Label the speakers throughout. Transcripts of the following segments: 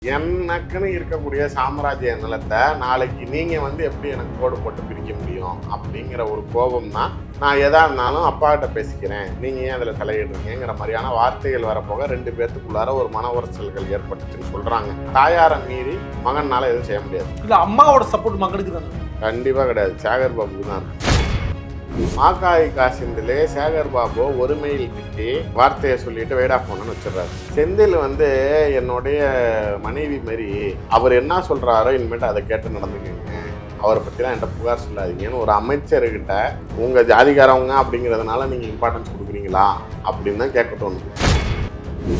Speaker 1: எனக்குன்னு இருக்கக்கூடிய சாம்ராஜ்ய நிலத்தை நாளைக்கு நீங்க எப்படி எனக்கு கோடு போட்டு பிரிக்க முடியும் அப்படிங்கிற ஒரு கோபம் தான். நான் எதா இருந்தாலும் அப்பாகிட்ட பேசிக்கிறேன், நீங்க ஏன் அதில் தலையிடுறீங்கிற மாதிரியான வார்த்தைகள் வரப்போக 2 பேர்த்துக்குள்ளார ஒரு மன உரசல்கள் ஏற்பட்டுச்சுன்னு சொல்றாங்க. தாயாரை மீறி மகனால எதுவும் செய்ய முடியாது.
Speaker 2: இல்ல அம்மாவோட சப்போர்ட் மகனுக்கு தான்
Speaker 1: கண்டிப்பா கிடையாது, சேகர் பாபுக்கு தான். மாக்காய் காசிந்திலே சேகர் பாபு ஒருமையில் திட்டி வார்த்தையை சொல்லிட்டு வைடா போனன்னு வச்சிடறாரு. செந்தில் என்னுடைய மனைவி மாரி அவர் என்ன சொல்றாரோ இனிமேட்டு அதை கேட்டு நடந்துக்கங்க, அவரை பற்றிலாம் என்கிட்ட புகார் சொல்லாதீங்கன்னு ஒரு அமைச்சர்கிட்ட உங்க ஜாதிகாரவங்க அப்படிங்கிறதுனால நீங்க இம்பார்ட்டன்ஸ் கொடுக்குறீங்களா அப்படின்னு தான் கேட்க தோணுது.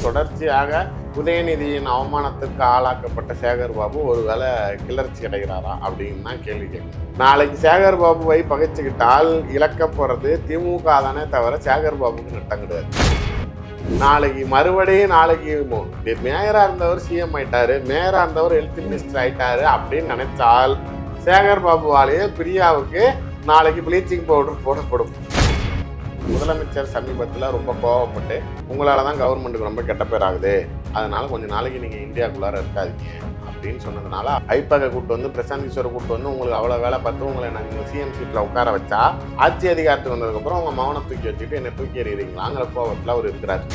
Speaker 1: தொடர்ச்சியாக உதயநிதியின் அவமானத்துக்கு ஆளாக்கப்பட்ட சேகர் பாபு ஒருவேளை கிளர்ச்சி அடைகிறாரா அப்படின்னு தான் கேள்வி கேட்கும். நாளைக்கு சேகர் பாபுவை பகைச்சுக்கிட்டால் இழக்க போறது திமுக தானே தவிர சேகர் பாபுக்கு நட்டம் கிடையாது. நாளைக்கு மேயரா இருந்தவர் சிஎம் ஆயிட்டாரு, மேயரா இருந்தவர் ஹெல்த் மினிஸ்டர் ஆயிட்டாரு அப்படின்னு நினைச்சால் சேகர் பாபுவாலேயே பிரியாவுக்கு நாளைக்கு ப்ளீச்சிங் பவுடர் போடப்படும். முதலமைச்சர் சமீபத்தில் ரொம்ப கோவப்பட்டு உங்களால் தான் கவர்மெண்ட்டுக்கு ரொம்ப கெட்ட பேர் ஆகுது, அதனால கொஞ்சம் நாளைக்கு நீங்கள் இந்தியாவுக்குள்ளார இருக்காதீங்க அப்படின்னு சொன்னதுனால ஐப்பாக கூப்பிட்டு பிரசாந்த் கிஷோரை கூப்பிட்டு உங்களுக்கு அவ்வளோ வேலை பார்த்து உங்களை நாங்கள் சிஎம் சீட்டில் உட்கார வச்சா ஆட்சி அதிகாரத்துக்கு வந்ததுக்கப்புறம் உங்கள் மௌனம் தூக்கி வச்சுட்டு என்னை தூக்கி எறிகிறீங்களாங்கிற கோவத்தில் அவர் இருக்கிறார்.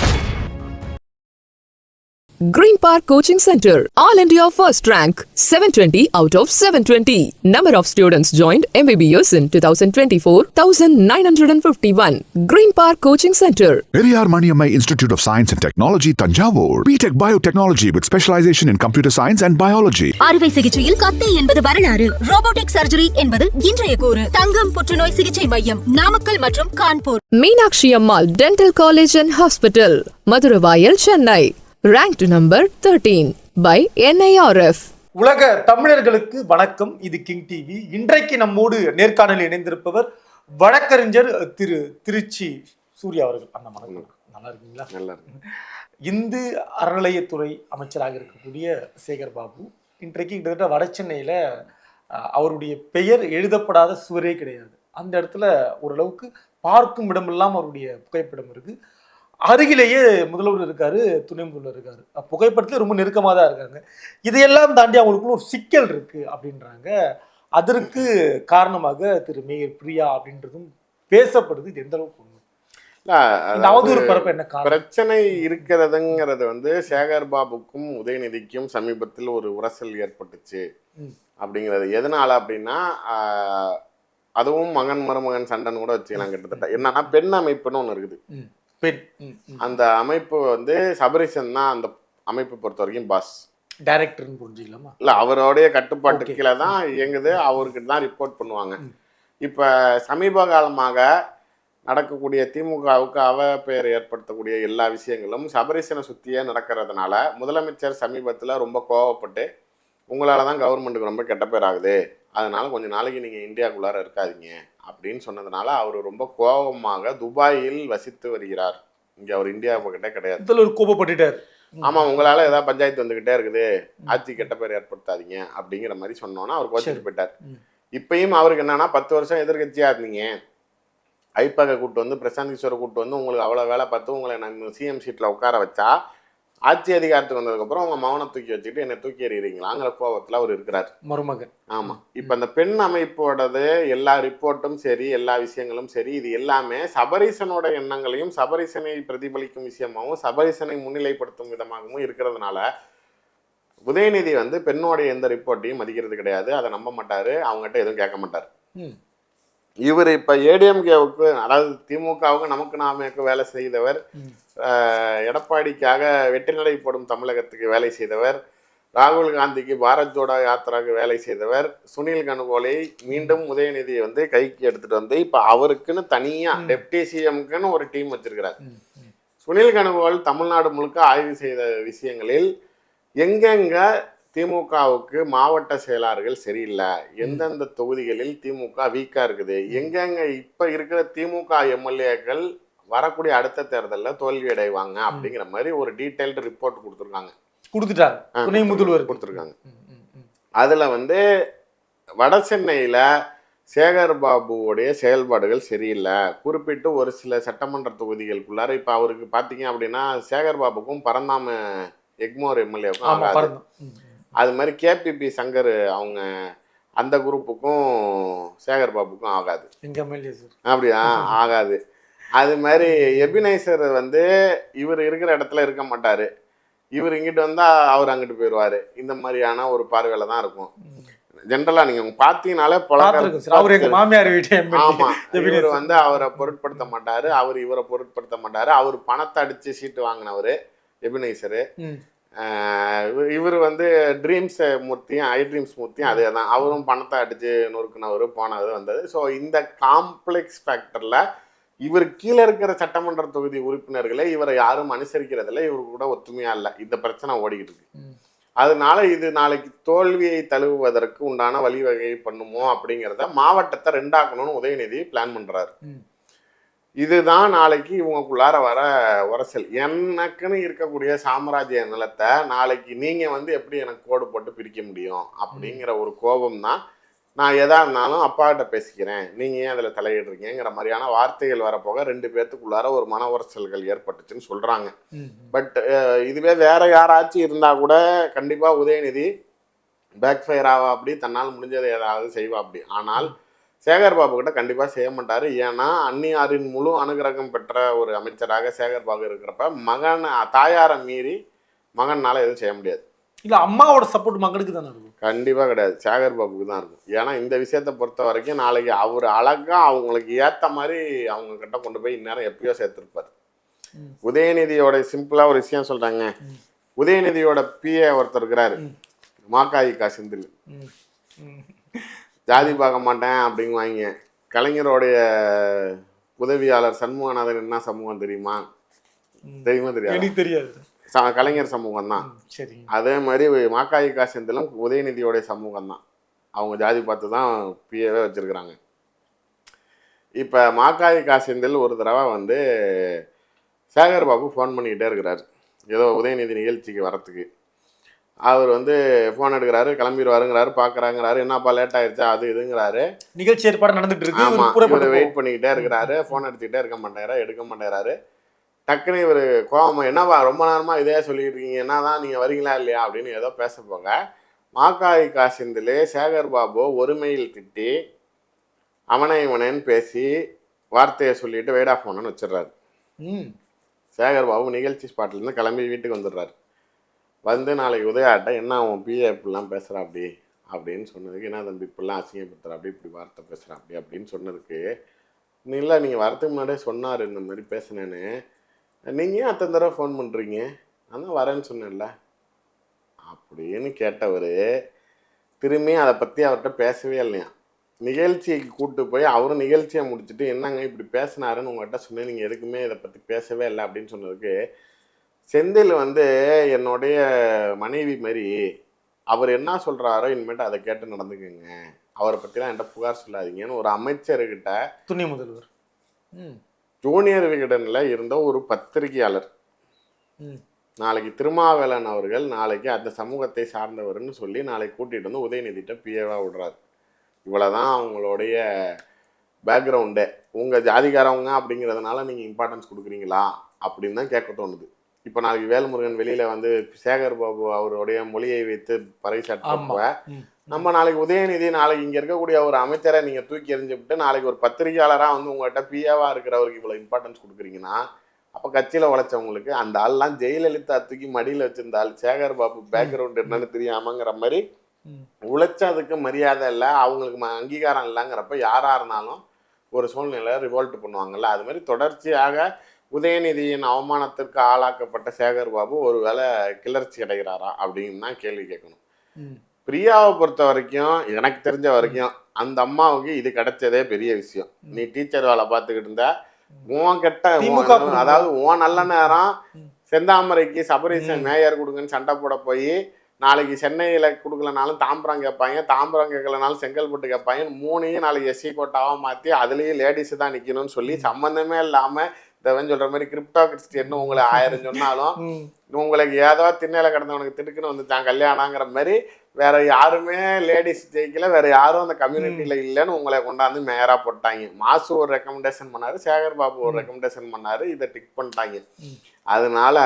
Speaker 3: Green Park Coaching Center, All India First Rank, 720 out of 720. Number of students joined MBBS in 2024, 1951. Green Park Coaching Center.
Speaker 4: Periyar Maniammai Institute of Science and Technology, Tanjavur. BTech Biotechnology with specialization in computer science and biology.
Speaker 5: அறுவை சிகிச்சையில் கத்தை என்பது வரலாறு, robotic surgery என்பது இன்றைய கூறு. தங்கம் புற்றுநோய் சிகிச்சை மையம் நாமக்கல் மற்றும் Kanpur.
Speaker 3: Meenakshi Ammal Dental College and Hospital, Maduravaiyal, Chennai. Ranked number 13 by NIRF.
Speaker 2: உலக தமிழர்களுக்கு வணக்கம். இது கிங் டிவி. இன்றைக்கு நம்மோடு நேர்காணலில் இணைந்திருப்பவர் வழக்கறிஞர் திரு திருச்சி சூர்யா அவர்கள். அண்ணா வணக்கம். நல்லா இருக்கீங்களா?
Speaker 1: நல்லா இருக்கு.
Speaker 2: இந்து அறநிலையத்துறை அமைச்சராக இருக்கக்கூடிய சேகர் பாபு இன்றைக்கு கிட்டத்தட்ட வட சென்னையில் அவருடைய பெயர் எழுதப்படாத சுவரே கிடையாது. அந்த இடத்துல ஓரளவுக்கு பார்க்கும் இடமெல்லாம் அவருடைய புகைப்படம் இருக்கு. அருகிலேயே முதல்வர் இருக்காரு, துணை முதல்வர் இருக்காரு, புகைப்படத்துல ரொம்ப நெருக்கமாக தான் இருக்காங்க. இதையெல்லாம் தாண்டி அவங்களுக்குள்ள ஒரு சிக்கல் இருக்கு அப்படின்றாங்க. அதற்கு காரணமாக திரு மேயர் பிரியா அப்படின்றதும் பேசப்படுது. இது எந்த அளவுக்கு அவதூறு பரப்ப என்ன
Speaker 1: பிரச்சனை இருக்கிறதுங்கிறது சேகர் பாபுக்கும் உதயநிதிக்கும் சமீபத்தில் ஒரு உரசல் ஏற்பட்டுச்சு அப்படிங்கிறது எதனால அப்படின்னா, அதுவும் மகன் மருமகன் சண்டைன்னு கூட வச்சுக்கலாம். கிட்டத்தட்ட என்னன்னா, பெண் அமைப்புன்னு ஒன்று இருக்குது. அந்த அமைப்பு சபரிசன் தான் அந்த அமைப்பு பொறுத்த வரைக்கும் பாஸ்,
Speaker 2: டைரக்டர்னு புரிஞ்சுக்கலாமா?
Speaker 1: இல்ல, அவருடைய கட்டுப்பாட்டு கீழே தான் இயங்குது, அவருக்கு தான் ரிப்போர்ட் பண்ணுவாங்க. இப்ப சமீப காலமாக நடக்கக்கூடிய திமுகவுக்கு பெயர் ஏற்படுத்தக்கூடிய எல்லா விஷயங்களும் சபரிசனை சுத்தியே நடக்கிறதுனால முதலமைச்சர் சமீபத்தில் ரொம்ப கோவப்பட்டு உங்களால தான் கவர்மெண்ட்டுக்கு ரொம்ப கெட்ட பேர் ஆகுது, அதனால கொஞ்சம் நாளைக்கு நீங்க இந்தியாவுக்குள்ளார இருக்காதீங்க அப்படின்னு சொன்னதுனால அவர் ரொம்ப கோபமாக துபாயில் வசித்து வருகிறார். இங்க அவர் இந்தியாவுக்கிட்ட கிடையாது,
Speaker 2: கோபப்பட்டுட்டார்.
Speaker 1: ஆமா, உங்களால ஏதாவது பஞ்சாயத்து வந்துகிட்டே இருக்குது, ஆட்சி கெட்ட பேர் ஏற்படுத்தாதீங்க அப்படிங்கிற மாதிரி சொன்னோன்னா அவர் கோச்சிட்டு போயிட்டார். இப்பயும் அவருக்கு என்னன்னா, 10 வருஷம் எதிர்கட்சியா இருந்தீங்க, ஐப்பாக கூப்பிட்டு பிரசாந்த் கிஷோரை கூப்பிட்டு உங்களுக்கு அவ்வளோ வேலை பார்த்து உங்களை நாங்கள் சிஎம் சீட்டில் உட்கார வச்சா ஆட்சி அதிகாரத்துக்கு வந்ததுக்கப்புறம் உங்க மௌனம் தூக்கி வச்சுட்டு என்னை தூக்கி எறிகிறீங்களாங்கிற கோபத்தில் அவர் இருக்கிறார்,
Speaker 2: மருமகன்.
Speaker 1: ஆமா. இப்ப அந்த பெண் அமைப்போடது எல்லா ரிப்போர்ட்டும் சரி, எல்லா விஷயங்களும் சரி, இது எல்லாமே சபரீசனோட எண்ணங்களையும் சபரீசனை பிரதிபலிக்கும் விஷயமாகவும் சபரீசனை முன்னிலைப்படுத்தும் விதமாகவும் இருக்கிறதுனால உதயநிதி பெண்ணோடைய எந்த ரிப்போர்ட்டையும் மதிக்கிறது கிடையாது, அதை நம்ப மாட்டாரு, அவங்ககிட்ட எதுவும் கேட்க மாட்டார். இவர் இப்ப ஏடிஎம்கேவுக்கு, அதாவது திமுகவுக்கு நமக்கு நாமக்கு வேலை செய்தவர், எடப்பாடிக்காக வெற்றிநடை போடும் தமிழகத்துக்கு வேலை செய்தவர், ராகுல் காந்திக்கு பாரத் ஜோடோ யாத்திராவுக்கு வேலை செய்தவர், சுனில் கனுகோலை மீண்டும் உதயநிதியை கைக்கு எடுத்துட்டு இப்ப அவருக்குன்னு தனியா டெப்டி சிஎம்க்குன்னு ஒரு டீம் வச்சிருக்கிறார். சுனில் கனுகோல் தமிழ்நாடு முழுக்க ஆய்வு செய்த விஷயங்களில் எங்கெங்க திமுகவுக்கு மாவட்ட செயலாளர்கள் சரியில்லை, எந்தெந்த தொகுதிகளில் திமுக வீக்கா இருக்குது, எங்கெங்க இப்ப இருக்கிற திமுக எம்எல்ஏக்கள் வரக்கூடிய அடுத்த தேர்தலில் தோல்வி அடைவாங்க அப்படிங்கிற மாதிரி ஒரு டீடைல்டு ரிப்போர்ட் கொடுத்துருக்காங்க.
Speaker 2: துணை முதல்வர்
Speaker 1: கொடுத்துருக்காங்க. அதுல வட சென்னையில சேகர் பாபுவோடைய செயல்பாடுகள் சரியில்லை, குறிப்பிட்டு ஒரு சில சட்டமன்ற தொகுதிகளுக்குள்ளார இப்ப அவருக்கு பாத்தீங்க அப்படின்னா சேகர் பாபுக்கும் பரந்தாம எக்மோர் எம்எல்ஏவுக்கும்
Speaker 2: ஆமா
Speaker 1: ஆகாது.
Speaker 2: பறந்து
Speaker 1: அது மாதிரி கேபிபி சங்கர் அவங்க அந்த குரூப்புக்கும் சேகர் பாபுக்கும் ஆகாது.
Speaker 2: எங்க எம்எல்ஏ சார்
Speaker 1: அப்படியா? ஆகாது. அது மாதிரி எபினைசர் வந்து இவர் இருக்கிற இடத்துல இருக்க மாட்டாரு, இவர் இங்கிட்டு வந்தா அவர் அங்கிட்டு போயிடுவாரு. இந்த மாதிரியான ஒரு பார்வையில தான் இருக்கும் ஜென்ரலா. நீங்க பார்த்தீங்கன்னாலே
Speaker 2: பார்த்திருக்கேன் சார். அவர் எங்க மாமியார் வீட்டு
Speaker 1: ஆமா,
Speaker 2: எம்எல்ஏ
Speaker 1: இவர் வந்து அவரை பொருட்படுத்த மாட்டாரு, அவர் இவரை பொருட்படுத்த மாட்டாரு. அவர் பணத்தை அடிச்சு சீட்டு வாங்கினவர் எபினைசரு. இவர் வந்து ட்ரீம்ஸ் மூர்த்தியும் ஐ ட்ரீம்ஸ் மூர்த்தியும் அதே தான். அவரும் பணத்தை அடிச்சு நொறுக்குனவர், போனது வந்தது. ஸோ இந்த காம்ப்ளெக்ஸ் ஃபேக்டர்ல இவர் கீழே இருக்கிற சட்டமன்ற தொகுதி உறுப்பினர்களை இவரை யாரும் அனுசரிக்கிறதில்ல, இவரு கூட ஒத்துமையா இல்லை. இந்த பிரச்சனை ஓடிக்கிட்டு இருக்கு. அதனால இது நாளைக்கு தோல்வியை தழுவுவதற்கு உண்டான வழிவகை பண்ணுமோ அப்படிங்கிறத மாவட்டத்தை ரெண்டாக்கணும்னு உதயநிதி பிளான் பண்றாரு. இதுதான் நாளைக்கு இவங்களுக்குள்ளார வர உரசல். எனக்குன்னு இருக்கக்கூடிய சாம்ராஜ்ய நிலத்தை நாளைக்கு நீங்க வந்து எப்படி எனக்கு கோடு போட்டு பிரிக்க முடியும் அப்படிங்கிற ஒரு கோபம் தான். நான் எதா இருந்தாலும் அப்பாகிட்ட பேசிக்கிறேன், நீங்க ஏன் அதில் தலையிடுறீங்கிற மாதிரியான வார்த்தைகள் வரப்போக 2 பேர்த்துக்குள்ளார ஒரு மன உரசல்கள் ஏற்பட்டுச்சுன்னு சொல்றாங்க. பட் இதுவே வேற யாராச்சும் இருந்தா கூட கண்டிப்பா உதயநிதி பேக் ஃபயர் ஆவா, அப்படி தன்னால் முடிஞ்சதை ஏதாவது செய்வா அப்படி. ஆனால் சேகர் பாபு கிட்ட கண்டிப்பா செய்ய மாட்டாரு. ஏன்னா அந்நியாரின் முழு அனுகிரகம் பெற்ற ஒரு அமைச்சராக சேகர் பாபு இருக்கிறப்ப தாயாரை மீறி மகனால எதுவும் செய்ய முடியாது.
Speaker 2: இல்ல அம்மாவோட சப்போர்ட் மகனுக்கு தானே இருக்கும்?
Speaker 1: கண்டிப்பா கிடையாது, சேகர் பாபுக்கு தான் இருக்கும். ஏன்னா இந்த விஷயத்தை பொறுத்த வரைக்கும் நாளைக்கு அவர் அழகா அவங்களுக்கு ஏத்த மாதிரி அவங்க கிட்ட கொண்டு போய் இந்நேரம் எப்பயோ சேர்த்திருப்பாரு. உதயநிதியோட சிம்பிளா ஒரு விஷயம் சொல்றாங்க. உதயநிதியோட பிஏ ஒருத்தர் இருக்கிறாரு, மாக்காயிக்கா செந்தில். ஜாதி பார்க்க மாட்டேன் அப்படிங்குவாங்க. கலைஞருடைய உதவியாளர் சண்முகநாதன் என்ன சமூகம் தெரியுமா? தெரியாது. கலைஞர் சமூகம் தான். அதே மாதிரி மாக்காயிக்கா செந்திலும் உதயநிதியோடைய சமூகம் தான். அவங்க ஜாதி பார்த்து தான் பிஏவே வச்சிருக்கிறாங்க. இப்ப மாக்காயிக்கா செந்தில் ஒரு தடவை வந்து சேகர் பாபு ஃபோன் பண்ணிக்கிட்டே இருக்கிறாரு ஏதோ உதயநிதி நிகழ்ச்சிக்கு வரத்துக்கு. அவர் வந்து ஃபோன் எடுக்கிறாரு, கிளம்பிடுவாருங்கிறாரு, பார்க்குறாங்கிறாரு, என்னப்பா லேட் ஆயிடுச்சா அது இதுங்கிறாரு.
Speaker 2: நிகழ்ச்சி ஏற்பாடு நடந்துட்டு இருக்கு.
Speaker 1: ஆமாம், வெயிட் பண்ணிக்கிட்டே இருக்கிறாரு, ஃபோன் எடுத்துக்கிட்டே இருக்க மாட்டேங்கிறாரு, எடுக்க மாட்டேங்கிறாரு. டக்குன்னு இவர் கோவமா, என்னவா ரொம்ப நேரமாக இதே சொல்லிட்டு இருக்கீங்க, என்னதான் நீங்கள் வரீங்களா இல்லையா அப்படின்னு ஏதோ பேச போக மாக்காயிக்கா செந்தில் சேகர் பாபு ஒருமையில் திட்டி அவனை இவனேன்னு பேசி வார்த்தையை சொல்லிட்டு வெயிட் ஆஃப் பண்ணணும்னு வச்சிடுறாரு. சேகர் பாபு நிகழ்ச்சி ஸ்பாட்லேருந்து கிளம்பி வீட்டுக்கு வந்துடுறாரு. வந்து நாளைக்கு உதயாட்ட என்ன அவன் பிஏ இப்படிலாம் பேசுகிறா அப்படி அப்படின்னு சொன்னதுக்கு, என்ன தம்பி இப்படிலாம் அசிங்கப்படுத்துறா அப்படி இப்படி வார்த்தை பேசுகிறா அப்படி அப்படின்னு சொன்னதுக்கு, இல்லை நீங்கள் வரதுக்கு முன்னாடியே சொன்னார் இந்த மாதிரி பேசினேன்னு, நீங்கள் ஏன் அத்தனை தடவை ஃபோன் பண்ணுறீங்க, நான் தான் வரேன்னு சொன்னேன்ல அப்படின்னு கேட்டவர் திரும்பி அதை பற்றி அவர்கிட்ட பேசவே இல்லையா. நிகழ்ச்சிக்கு கூப்பிட்டு போய் அவரும் நிகழ்ச்சியை முடிச்சுட்டு என்னங்க இப்படி பேசினாருன்னு உங்கள்கிட்ட சொன்னேன், நீங்கள் எதுக்குமே இதை பற்றி பேசவே இல்லை அப்படின்னு சொன்னதுக்கு, செந்தில் வந்து என்னுடைய மனைவி மாதிரி, அவர் என்ன சொல்கிறாரோ இனிமேட்டு அதை கேட்டு நடந்துக்குங்க, அவரை பற்றிலாம் என்கிட்ட புகார் சொல்லாதீங்கன்னு ஒரு அமைச்சர்கிட்ட,
Speaker 2: துணை முதல்வர்
Speaker 1: ஜூனியர் விகடனில் இருந்த ஒரு பத்திரிகையாளர், நாளைக்கு திருமாவேலன் அவர்கள் நாளைக்கு அந்த சமூகத்தை சார்ந்தவர்னு சொல்லி நாளைக்கு கூட்டிகிட்டு வந்து உதயநிதிட்ட பிஏவாக விடுறாரு. இவ்வளோதான் அவங்களுடைய பேக்ரவுண்டே. உங்கள் ஜாதிகாரவங்க அப்படிங்கிறதுனால நீங்கள் இம்பார்ட்டன்ஸ் கொடுக்குறீங்களா அப்படின்னு தான் கேட்க தோணுது. இப்போ நாளைக்கு வேல்முருகன் வெளியில் வந்து சேகர் பாபு அவருடைய மொழியை வைத்து பறைசாட்டுறப்ப, நம்ம நாளைக்கு உதயநிதி நாளைக்கு இங்கே இருக்கக்கூடிய ஒரு அமைச்சரை நீங்கள் தூக்கி எறிஞ்சுவிட்டு நாளைக்கு ஒரு பத்திரிகையாளராக வந்து உங்கள்கிட்ட பிஏவாக இருக்கிறவருக்கு இவ்வளோ இம்பார்ட்டன்ஸ் கொடுக்குறீங்கன்னா, அப்போ கட்சியில் உழைச்சவங்களுக்கு அந்த ஆள்லாம் ஜெயலலிதா தூக்கி மடியில் வச்சிருந்த ஆள் சேகர் பாபு பேக்ரவுண்ட் என்னன்னு தெரியாமங்கிற மாதிரி உழைச்சதுக்கு மரியாதை இல்லை, அவங்களுக்கு அங்கீகாரம் இல்லைங்கிறப்ப யாராக இருந்தாலும் ஒரு சூழ்நிலை ரிவோல்ட் பண்ணுவாங்கல்ல. அது மாதிரி தொடர்ச்சியாக உதயநிதியின் அவமானத்திற்கு ஆளாக்கப்பட்ட சேகர் பாபு ஒரு வேளை கிளர்ச்சி அடைகிறாரா அப்படின்னு தான் கேள்வி கேட்கணும். பிரியாவை பொறுத்த வரைக்கும் எனக்கு தெரிஞ்ச வரைக்கும் அந்த அம்மாவுக்கு இது கிடைச்சதே பெரிய விஷயம். நீ டீச்சர் வேலை பார்த்துக்கிட்டு இருந்த உன் கெட்ட, அதாவது உன் நல்ல நேரம் செந்தாமரைக்கு சபரீசன் மேயர் கொடுங்கன்னு சண்டை போட போய் நாளைக்கு சென்னையில் கொடுக்கலனாலும் தாம்பரம் கேட்பாங்க, தாம்பரம் கேட்கலனாலும் செங்கல்பட்டு கேட்பாங்க, 3ஐயும் நாளைக்கு எஸ்சி கோட்டாவாக மாற்றி அதுலேயும் லேடிஸு தான் நிற்கணும்னு சொல்லி சம்மந்தமே இல்லாமல் தேவன் சொல்கிற மாதிரி கிரிப்டோ கிறிஸ்டியன்னு உங்களை 1000 சொன்னாலும் உங்களுக்கு ஏதோ திண்ணையில் கிடந்தவனுக்கு திடுக்குன்னு வந்துட்டான் கல்யாணங்கிற மாதிரி வேற யாருமே லேடிஸ் ஜெயிக்கல, வேற யாரும் அந்த கம்யூனிட்டியில் இல்லைன்னு உங்களை கொண்டாந்து மேயராக போட்டாங்க. மாசு ஒரு ரெக்கமெண்டேஷன் பண்ணாரு, சேகர் பாபு ஒரு ரெக்கமெண்டேஷன் பண்ணாரு, இதை டிக் பண்ணிட்டாங்க. அதனால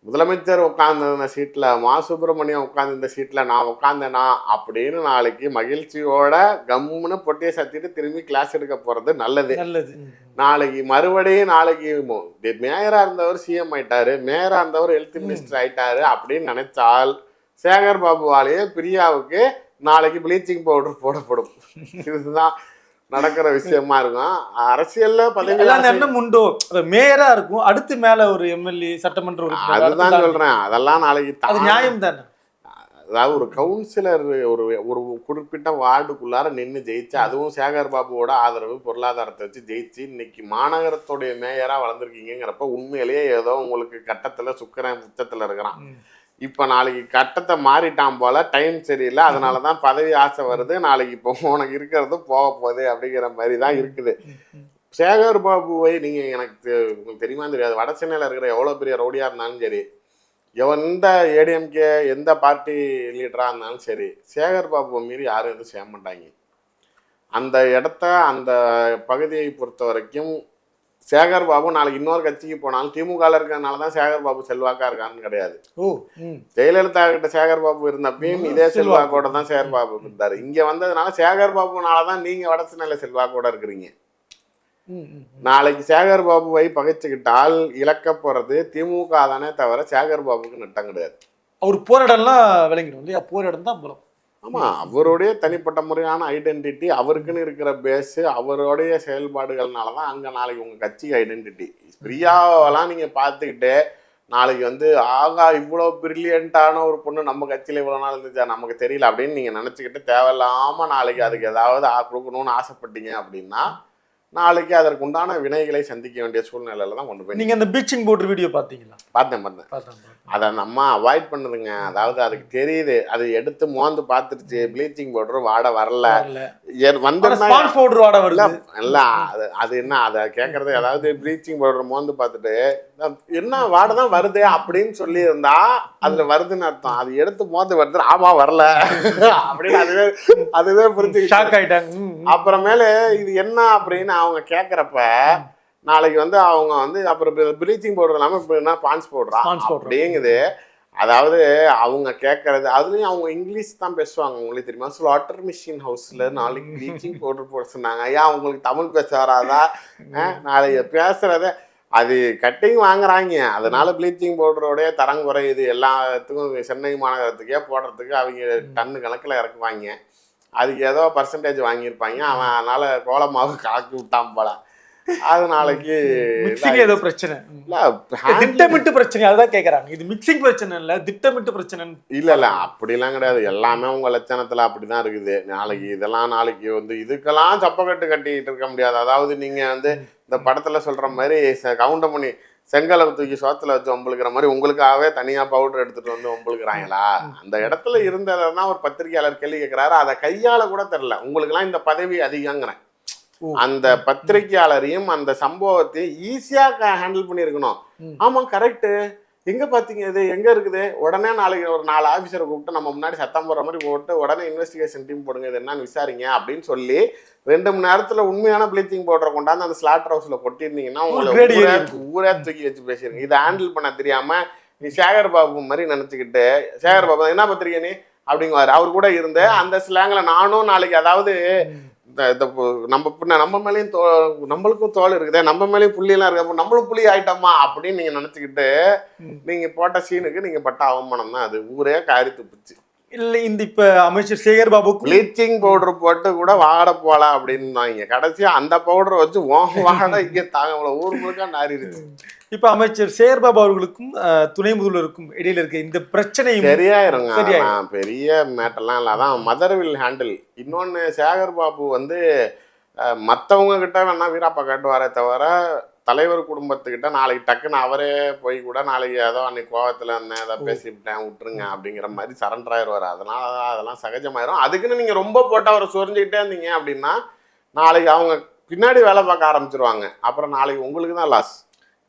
Speaker 1: முதலமைச்சர் உட்கார்ந்த சீட்ல மா சுப்பிரமணியம் உட்கார்ந்து இந்த சீட்ல நான் உட்கார்ந்தேனா அப்படின்னு நாளைக்கு மகிழ்ச்சியோட கம்முன்னு பொட்டியை சத்திட்டு திரும்பி கிளாஸ் எடுக்க போறது நல்லது. நாளைக்கு மறுபடியும் மேயரா இருந்தவர் சிஎம் ஆயிட்டாரு, மேயரா இருந்தவர் ஹெல்த் மினிஸ்டர் ஆயிட்டாரு அப்படின்னு நினைச்சால் சேகர் பாபுவாலேயே பிரியாவுக்கு நாளைக்கு ப்ளீச்சிங் பவுடர் போடப்படும். இதுதான் நடக்கிற விஷயமா இருக்கும். அரசியல்ல பதவி
Speaker 2: உண்டோ மேயரா இருக்கும், அடுத்து மேல ஒரு எம்எல்ஏ சட்டமன்ற உறுப்பினர்,
Speaker 1: அதுதான் சொல்றேன். அதெல்லாம் நாளைக்கு
Speaker 2: நியாயம் தானே.
Speaker 1: அதாவது ஒரு கவுன்சிலர் ஒரு குறிப்பிட்ட வார்டுக்குள்ளார நின்று ஜெயிச்சு, அதுவும் சேகர் பாபுவோட ஆதரவு பொருளாதாரத்தை வச்சு ஜெயிச்சு இன்னைக்கு மாநகரத்துடைய மேயரா வளர்ந்துருக்கீங்கிறப்ப உண்மையிலேயே ஏதோ உங்களுக்கு கட்டத்துல சுக்கரன் உச்சத்துல இருக்கிறான். இப்போ நாளைக்கு கட்டத்தை மாறிட்டான் போல, டைம் சரியில்லை, அதனால தான் பதவி ஆசை வருது, நாளைக்கு இப்போ உனக்கு இருக்கிறது போக போகுது அப்படிங்கிற மாதிரி தான் இருக்குது. சேகர் பாபுவை நீங்கள் எனக்கு உங்களுக்கு தெரியுமா தெரியாது, வட சென்னையில் இருக்கிற எவ்வளோ பெரிய ரவுடியாக இருந்தாலும் சரி, எந்த ஏடிஎம்கே எந்த பார்ட்டி லீடராக இருந்தாலும் சரி, சேகர் பாபுவை மீறி யாரும் எதுவும் செய்ய மாட்டாங்க. அந்த இடத்த அந்த பகுதியை பொறுத்த வரைக்கும் சேகர் பாபு நாளைக்கு இன்னொரு கட்சிக்கு போனாலும் திமுகவில் இருக்கிறதுனால தான் சேகர் பாபு செல்வாக்கா இருக்கான்னு கிடையாது. ஜெயலலிதா கிட்ட சேகர் பாபு இருந்தப்பையும் இதே செல்வாக்கோட தான் சேகர் பாபு இருந்தாரு. இங்க வந்ததுனால சேகர் பாபுனாலதான் நீங்க வட சென்னையில செல்வாக்கோட இருக்கிறீங்க. நாளைக்கு சேகர் பாபுவை பகைச்சுக்கிட்டால் இழக்க போறது திமுக தானே தவிர சேகர் பாபுக்கு நட்டம் கிடையாது.
Speaker 2: அவர் போராடம்லாம் விளங்கிடும் இல்லையா, போராடம் தான் போறோம்.
Speaker 1: ஆமா, அவருடைய தனிப்பட்ட முறையான ஐடென்டிட்டி, அவருக்குன்னு இருக்கிற பேஸு, அவருடைய செயல்பாடுகள்னாலதான் அங்க நாளைக்கு உங்க கட்சி ஐடென்டிட்டி. பிரியாவெல்லாம் நீங்க பார்த்துக்கிட்டு நாளைக்கு ஆகா இவ்வளோ பிரில்லியண்டான ஒரு பொண்ணு நம்ம கட்சியில இவ்வளோ நாள் இருந்துச்சா நமக்கு தெரியல அப்படின்னு நீங்க நினைச்சுக்கிட்டு தேவையில்லாம நாளைக்கு அதுக்கு ஏதாவது கொடுக்கணும்னு ஆசைப்பட்டீங்க அப்படின்னா நாளைக்கு அதற்கு உண்டான வினைகளை சந்திக்க வேண்டிய சூழ்நிலையில தான் கொண்டு போய்.
Speaker 2: நீங்க அந்த ப்ளீச்சிங் பவுடர் வீடியோ பார்த்தீங்களா?
Speaker 1: பார்த்தேன். அதை நம்ம அவாய்ட் பண்ணுதுங்க. அதாவது அதுக்கு தெரியுது, அது எடுத்து மோந்து பார்த்துருச்சு, ப்ளீச்சிங் பவுடர் வாட வரல, அது என்ன அதை கேட்கறது. அதாவது ப்ளீச்சிங் பவுடர் மோந்து பார்த்துட்டு என்ன வாடை தான் வருது அப்படின்னு சொல்லி இருந்தா அதுல வருதுன்னு அர்த்தம். அது எடுத்து மோந்து வருது, ஆமா வரல அப்படின்னு அதுவே புரிஞ்சு ஷாக் ஆயிட்டாங்க. அப்புறமேல இது என்ன அப்படின்னு அவங்க கேட்கறப்ப நாளைக்கு அவங்க அப்புறம் ப்ளீச்சிங் பவுடர் இல்லாமல் இப்போ என்ன பான்ஸ் பவுடரா அப்படிங்குது. அதாவது அவங்க கேட்கறது அதுலேயும் அவங்க இங்கிலீஷ் தான் பேசுவாங்க. உங்களுக்கு தெரியுமா, ஸ்லாட்டர் மிஷின் ஹவுஸில் நாளைக்கு ப்ளீச்சிங் பவுடர் போட சொன்னாங்க. ஐயா உங்களுக்கு தமிழ் பேச வராதா? நாளைக்கு பேசுறத அது கட்டிங் வாங்குறாங்க, அதனால ப்ளீச்சிங் பவுடரோடைய தரம் குறையுது. எல்லாத்துக்கும் சென்னை மாநகரத்துக்கே போடுறதுக்கு அவங்க டன்னு கணக்கில் இறக்குவாங்க. அதுக்கு ஏதோ பர்சன்டேஜ் வாங்கியிருப்பாங்க. அவன் அதனால கோலமாவு கலக்கி விட்டான் போல. அது நாளைக்கு
Speaker 2: ஏதோ பிரச்சனை திட்டமிட்டு பிரச்சனை, அதுதான் கேக்குறாங்க. இது மிக்சிங் பிரச்சனை இல்ல, திட்டமிட்டு பிரச்சனை
Speaker 1: இல்ல அப்படிலாம் கிடையாது. எல்லாமே உங்க லட்சணத்துல அப்படிதான் இருக்குது. நாளைக்கு இதெல்லாம் நாளைக்கு இதுக்கெல்லாம் சப்பக்கட்டு கட்டிட்டு இருக்க முடியாது. அதாவது நீங்க இந்த படத்துல சொல்ற மாதிரி கவுண்டர் பண்ணி செங்கலை தூக்கி சோத்துல வச்சு ஒம்பளுக்கிற மாதிரி உங்களுக்காகவே தனியா பவுடர் எடுத்துட்டு ஒம்பளுக்குறாங்களா? அந்த இடத்துல இருந்ததான் ஒரு பத்திரிகையாளர் கேள்வி கேட்கிறாரு, அதை கையால கூட தெரியல. உங்களுக்கு எல்லாம் இந்த பதவி அதிகங்கிறேன். அந்த பத்திரிகையாளரையும் அந்த சம்பவத்தை ஈஸியா ஹேண்டில் பண்ணிருக்கணும். ஆமா கரெக்ட், எங்க பாத்தீங்க, இது எங்க இருக்குது, உடனே நாளைக்கு ஒரு 4 ஆபீசரை கூப்பிட்டு நம்ம முன்னாடி சத்தம் போடுற மாதிரி போட்டு உடனே இன்வெஸ்டிகேஷன் டீம் போடுங்க, இது என்னன்னு விசாரிங்க அப்படின்னு சொல்லி 2 மணி நேரத்துல உண்மையான ப்ளீச்சிங் பவுடரை கொண்டாந்து அந்த ஸ்லாட்டர் ஹவுஸ்ல கொட்டிருந்தீங்கன்னா உங்களை ஊரே தூக்கி வச்சு பேசிருங்க. இதை ஹேண்டில் பண்ண தெரியாம நீ சேகர் பாபு மாதிரி நினைச்சுக்கிட்டு, சேகர் பாபு என்ன பத்திரிக்கை நீ அப்படிங்குவாரு. அவர் கூட இருந்து அந்த ஸ்லாங்ல நானும் நாளைக்கு, அதாவது நம்ம மேலேயும் நம்மளுக்கும் தோல் இருக்குதே, நம்ம மேலேயும் புள்ளியெல்லாம் இருக்கு, நம்மளும் புள்ளி ஆயிட்டோமா அப்படின்னு நீங்க நினைச்சுக்கிட்டு நீங்க போட்ட சீனுக்கு நீங்க பட்ட அவமானம் தான். அது ஊரே காரி துப்புச்சு.
Speaker 2: இல்ல இந்த இப்ப அமைச்சர் சேகர் பாபு
Speaker 1: ப்ளீச்சிங் பவுடர் போட்டு கூட வாட போலாம் அப்படின்னு கடைசியா அந்த பவுடரை வச்சு வாட இங்க தாங்க ஊர் முழுக்க நாரிடுச்சு.
Speaker 2: இப்ப அமைச்சர் சேகர் பாபு அவர்களுக்கும் துணை முதல்வருக்கும் இடையில இருக்க இந்த பிரச்சனை
Speaker 1: சரியாயிருங்க. பெரிய மேட்டர்லாம் இல்லை, அதான் மதர்வில் ஹேண்டில். இன்னொன்னு சேகர் பாபு மற்றவங்க கிட்ட வேணா வீராப்பா காட்டுவாரே தவிர தலைவர் குடும்பத்துக்கிட்ட நாளைக்கு டக்குன்னு அவரே போய் கூட நாளைக்கு ஏதோ அன்னைக்கு கோவத்தில் இருந்தேன் ஏதோ பேசிவிட்டேன் விட்டுருங்க அப்படிங்கிற மாதிரி சரண்டர் ஆயிடுவார். அதனால அதெல்லாம் சகஜமாயிரும். அதுக்குன்னு நீங்கள் ரொம்ப போட்டு அவரை சொரிஞ்சுக்கிட்டே இருந்தீங்க அப்படின்னா நாளைக்கு அவங்க பின்னாடி வேலை பார்க்க ஆரம்பிச்சிருவாங்க. அப்புறம் நாளைக்கு உங்களுக்கு தான் லாஸ்.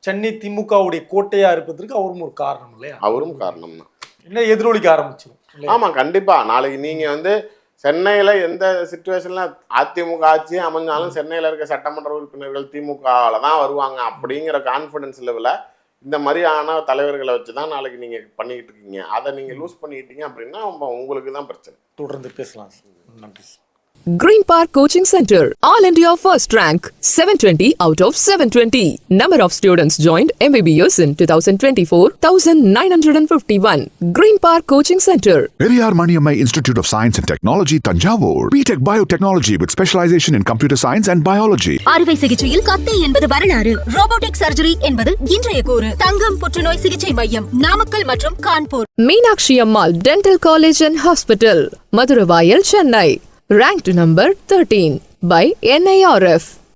Speaker 2: சென்னை திமுகவுடைய கோட்டையா இருப்பதற்கு அவரும் ஒரு காரணம் இல்லையா?
Speaker 1: அவரும் காரணம் தான்.
Speaker 2: என்ன எதிரொலிக்க ஆரம்பிச்சிடும்.
Speaker 1: ஆமாம் கண்டிப்பாக. நாளைக்கு நீங்கள் சென்னையில் எந்த சுச்சுவேஷனில் அதிமுக ஆட்சி அமைஞ்சாலும் சென்னையில் இருக்க சட்டமன்ற உறுப்பினர்கள் திமுகவில் தான் வருவாங்க அப்படிங்கிற கான்ஃபிடன்ஸ் லெவலில் இந்த மாதிரியான தலைவர்களை வச்சு தான் நாளைக்கு நீங்கள் பண்ணிக்கிட்டு இருக்கீங்க. அதை நீங்கள் லூஸ் பண்ணிக்கிட்டீங்க அப்படின்னா உங்களுக்கு தான் பிரச்சனை.
Speaker 2: தொடர்ந்து பேசலாம் சார். நன்றி sir.
Speaker 3: Green Park Coaching Center, All India First Rank, 720 out of 720. Number of students joined MBBS in 2024, 1951. Green Park Coaching Center.
Speaker 4: Periyar Maniammai Institute of Science and Technology, Tanjavur. BTech Biotechnology with specialization in computer science and biology.
Speaker 5: அறுவை சிகிச்சையில் கத்தை என்பது வரலாறு, robotic surgery என்பது இன்றைய கூறு. தங்கம் புற்றுநோய் சிகிச்சை மையம், நாமக்கல் மற்றும் Kanpur.
Speaker 3: Meenakshi Ammal Dental College and Hospital, Maduravaiyal, Chennai. Ranked number 13 by NIRF.